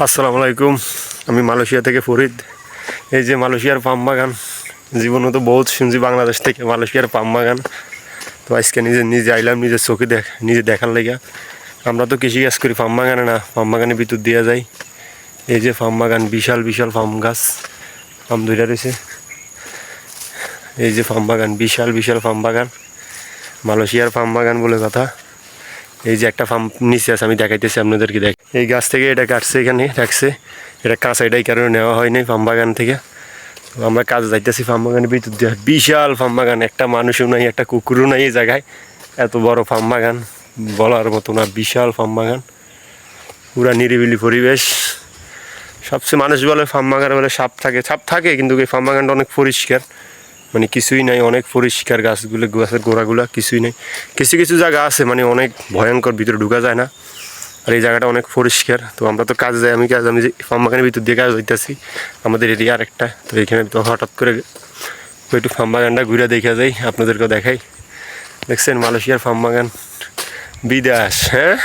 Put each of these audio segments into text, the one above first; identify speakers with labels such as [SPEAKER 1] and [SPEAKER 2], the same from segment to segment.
[SPEAKER 1] আসসালামু আলাইকুম। আমি মালয়েশিয়া থেকে ফরিদ। এই যে মালয়েশিয়ার পাম বাগান, জীবনে তো বহুত শুনছি বাংলাদেশ থেকে মালয়েশিয়ার পাম বাগান। তো আজকে নিজে নিজে আইলাম, নিজের চোখে নিজে দেখার লেগা। আমরা তো কৃষিকাজ করি, পাম বাগানে না, পাম বাগানে বিদ্যুৎ দেওয়া যায়। এই যে পাম বাগান, বিশাল বিশাল পাম গাছ, পাম ধরে রয়েছে। এই যে পাম বাগান, বিশাল বিশাল পাম বাগান, মালয়েশিয়ার পাম বাগান বলে কথা। এই যে একটা ফার্ম নিচে আছে, আমি দেখাইতেছি আপনাদেরকে। দেখ, এই গাছ থেকে এটা কাটছে, এখানে রাখছে, এটা কাঁচা, এটাই কারণে নেওয়া হয়নি ফার্ম বাগান থেকে। তো আমরা কাজে যাইতেছি ফার্ম বাগানে বিদ্যুৎ দেওয়া। বিশাল ফার্ম বাগান, একটা মানুষও নাই, একটা কুকুরও নাই এই জায়গায়। এত বড় ফার্ম বাগান বলার মতো না, বিশাল ফার্ম বাগান, পুরা নিরিবিলি পরিবেশ। সবচেয়ে মানুষ বলে ফার্ম বাগানে বলে সাপ থাকে, সাপ থাকে, কিন্তু এই ফার্ম বাগানটা অনেক পরিষ্কার, মানে কিছুই নাই, অনেক পরিষ্কার। গাছগুলো, গাছের গোড়াগুলো কিছুই নেই। কিছু কিছু জায়গা আছে মানে অনেক ভয়ঙ্কর, ভিতরে ঢুকা যায় না। আর এই জায়গাটা অনেক পরিষ্কার। তো আমরা তো কাজে যাই, আমি যে ফার্ম বাগানের ভিতর দিয়ে কাজ হইতেছি, আমাদের এরিয়া আরেকটা। তো এখানে তো হঠাৎ করে একটু ফার্ম বাগানটা ঘুরে দেখা যায়, আপনাদেরকেও দেখাই। দেখছেন মালয়েশিয়ার ফার্ম বাগান, বিদেশ, হ্যাঁ,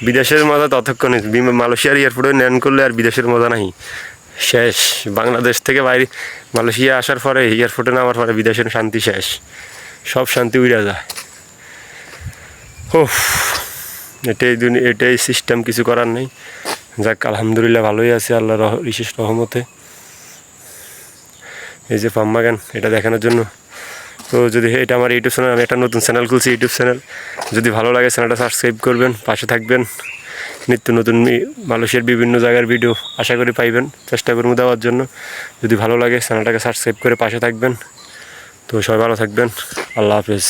[SPEAKER 1] বিদেশের মজা ততক্ষণ। মালয়েশিয়ার এয়ারপোর্টে ল্যান্ড করলে আর বিদেশের মজা নাই, শেষ। বাংলাদেশ থেকে বাইরে মালয়েশিয়া আসার পরে, এয়ারপোর্টে নামার পরে বিদেশের শান্তি শেষ, সব শান্তি উড়ে যায়। ও, এটাই সিস্টেম, কিছু করার নেই। যাক, আলহামদুলিল্লাহ ভালোই আছে আল্লাহর বিশেষ রহমতে। এই যে ফার্ম বাগান, এটা দেখানোর জন্য। তো যদি এটা আমার ইউটিউব চ্যানেল, আমি একটা নতুন চ্যানেল খুলছি, ইউটিউব চ্যানেল। যদি ভালো লাগে চ্যানেলটা সাবস্ক্রাইব করবেন, পাশে থাকবেন। নিত্য নতুন মালয়েশিয়ার বিভিন্ন জায়গার ভিডিও আশা করি পাইবেন, চেষ্টা করবো দেওয়ার জন্য। যদি ভালো লাগে চ্যানেলটাকে সাবস্ক্রাইব করে পাশে থাকবেন। তো সবাই ভালো থাকবেন, আল্লাহ হাফেজ।